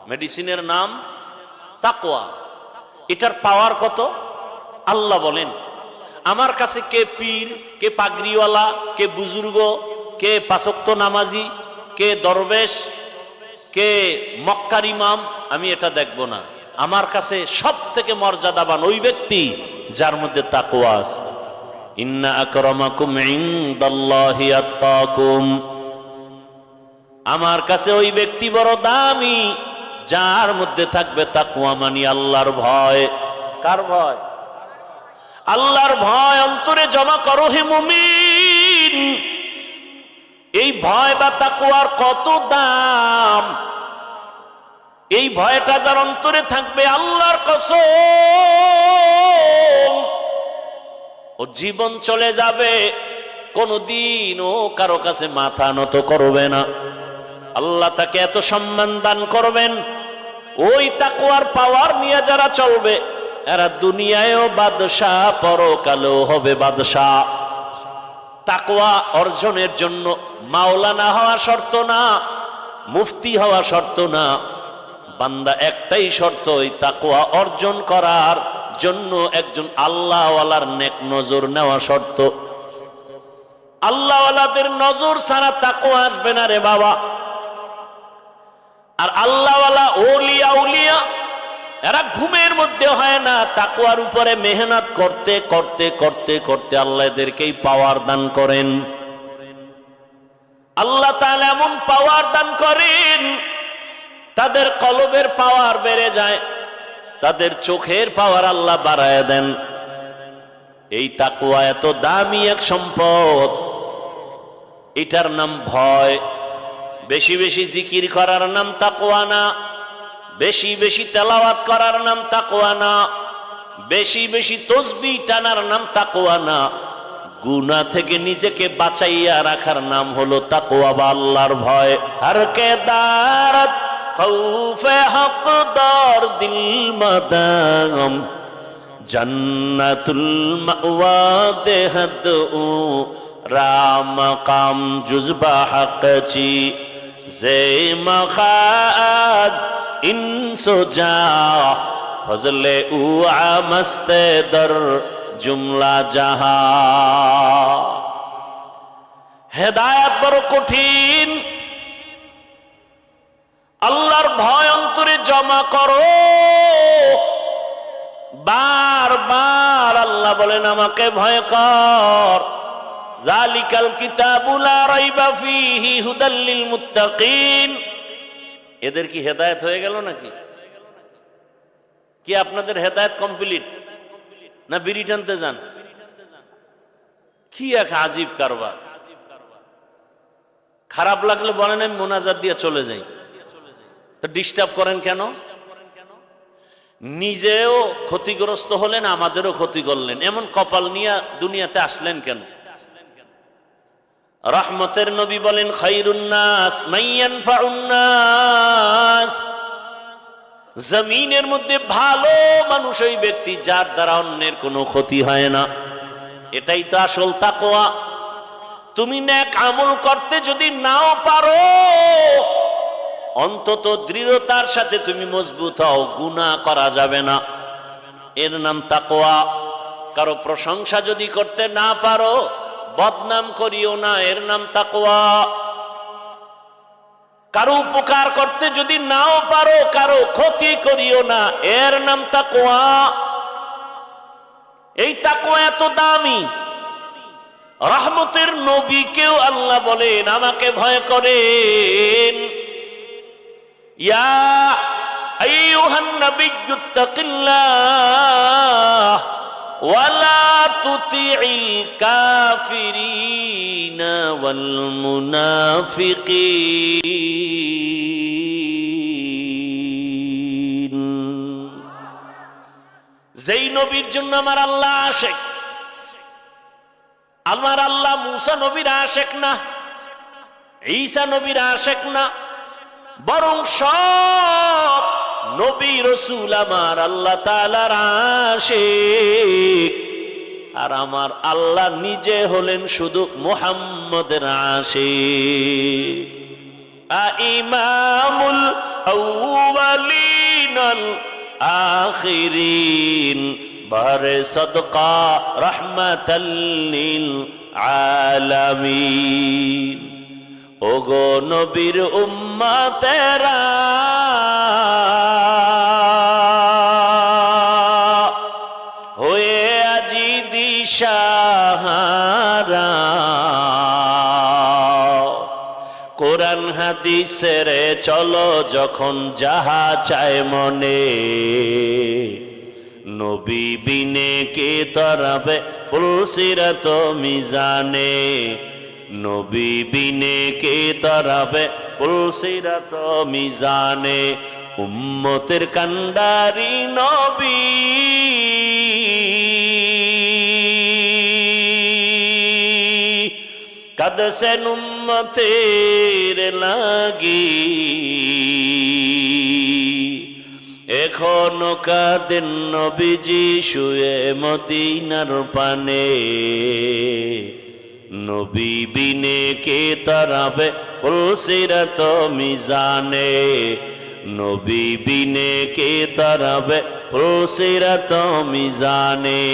মেডিসিনের নাম তাকওয়া। এটার পাওয়ার কত? আল্লাহ বলেন, আমার কাছে কে পীর, কে পাগড়িওয়ালা, কে বুজুর্গ, কে পাঁচওয়াক্ত নামাজি, কে দরবেশ, কে মক্কার ইমাম, আমি এটা দেখব না। আমার কাছে সব থেকে মর্যাদাবান ওই ব্যক্তি যার মধ্যে তাকওয়া আছে। ইন্না আকরামাকুম ইনদাল্লাহি আতকাকুম, আমার কাছে ওই ব্যক্তি বড় দামি যার মধ্যে থাকবে তাকওয়া, মানে আল্লাহর ভয়। কার ভয়? আল্লাহর ভয় অন্তরে জমা করো হে মুমিন। এই ভয় বা তাকওয়ার কত দাম! এই ভয়টা যার অন্তরে থাকবে, আল্লাহর কসম, ও জীবন চলে যাবে, কোনদিন ও কারো কাছে মাথা নত করবে না। আল্লাহ তাকে এত সম্মান দান করবেন। ওই তাকওয়ার পাওয়ার নিয়ে যারা চলবে, এরা দুনিয়ায়ও বাদশাহ, পরকালেও হবে বাদশাহ। তাকওয়া অর্জনের জন্য মাওলানা হওয়া শর্ত না, মুফতি হওয়া শর্ত না। বান্দা একটাই শর্ত, ওই তাকওয়া অর্জন করার জন্য একজন আল্লাহওয়ালার নেক নজর নেওয়া শর্ত। আল্লাহওয়ালাদের নজর ছাড়া তাকওয়া আসবে না রে বাবা। আর আল্লাহওয়ালা ওলিয়া উলিয়া এরা ঘুমের মধ্যে হয় না, তাকওয়ার উপরে মেহনত করতে করতে করতে করতে আল্লাহ এদেরকেই পাওয়ার দান করেন। আল্লাহ তাআলা এমন পাওয়ার দান করেন, তাদের কলবের পাওয়ার বেড়ে যায়, তাদের চোখের পাওয়ার আল্লাহ বাড়ায় দেন। এই তাকওয়া এত দামি এক সম্পদ, এটার নাম ভয়। বেশি বেশি জিকির করার নাম তাকওয়া না, বেশি বেশি তেলাওয়াত করার নাম তাকওয়া না, বেশি বেশি তাসবিহ টানার নাম তাকওয়া না। গুনাহ থেকে নিজেকে বাঁচাইয়া রাখার নাম হলো তাকওয়া বা আল্লাহর ভয়। হর কে দারত খৌফে হকদার দিল মাদাম, জান্নাতুল মাওয়া দেহদ ও রাম কাম জুজবা হকচি জে মখাজ ইনসো যা ফজলে উ আমস্তে দর জুমলা জাহা। হেদায়েত বড় কঠিন। আল্লাহর ভয় অন্তরে জমা করো। বারবার আল্লাহ বলেন আমাকে ভয় কর। যালিকাল কিতাবু লা রাইবা ফীহি হুদাল লিল মুত্তাকিন। এদের কি হেদায়েত হয়ে গেল নাকি? কি আপনাদের হেদায়েত কমপ্লিট না বিড়ি টানতে যান? কি এক আজীব কারবার। খারাপ লাগলে বলেন আমি মোনাজাত দিয়ে চলে যাই, তো ডিস্টার্ব করেন কেন? নিজেও ক্ষতিগ্রস্ত হলেন, আমাদেরও ক্ষতি করলেন। এমন কপাল নিয়ে দুনিয়াতে আসলেন কেন? রহমতের নবী বলেন খায়রুন নাস মান ইয়ানফাউন নাস। জমিনের মধ্যে ভালো মানুষ ওই ব্যক্তি যার দ্বারা অন্যের কোনো ক্ষতি হয় না। এটাই তো আসল তাকওয়া। তুমি নেক আমল করতে যদি নাও পারো, অন্তত দৃঢ়তার সাথে তুমি মজবুত হও, গুনাহ করা যাবে না, এর নাম তাকওয়া। কারো প্রশংসা যদি করতে না পারো, বদনাম করিও না, এর নাম তাকওয়া। কারো উপকার করতে যদি নাও পারো, কারো ক্ষতি করিও না, এর নাম তাকওয়া। এই তাকওয়া এত দামি। রহমতের নবীকেও আল্লাহ বলেন আমাকে ভয় করেন। ইয়া আইয়ুহান নাবিয়্যুত্তাকিল্লাহ ওয়ালা তুতিইল কাফিরিনা ওয়াল মুনাফিকিন। যেই নবীর জন্য আমার আল্লাহ আশিক, আমার আল্লাহ মুসা নবীর আশিক না, ঈসা নবীর আশিক না, বরং সব নবী রাসূল আমার আল্লাহ তাআলার আশিক। আর আমার আল্লাহ নিজে হলেন শুধু মুহাম্মদের আশিক। ইমামুল আউয়ালিনাল আখিরিন বারে সদকা রাহমাতাল লিল আলামিন। ওগো নবীর উম্মতেরা হয়ে আজি দিশাহারা, কোরআন হাদিসের চলো যখন যাহা চায় মনে, নবী বিনে কে তরাবে পুলসিরাত মিজানে, নবী বিনে কে তরাবে পুলসিরাত মিজানে। উম্মতের কান্ডারি নবী কাঁদছেন উম্মতের লাগি, এখনো কাঁদেন নবীজি শুয়ে মদিনার পানে, নবী বিনে কে তরাবে পুলসিরাত মিজানে, নবী বিনে কে তরাবে পুলসিরাত মিজানে।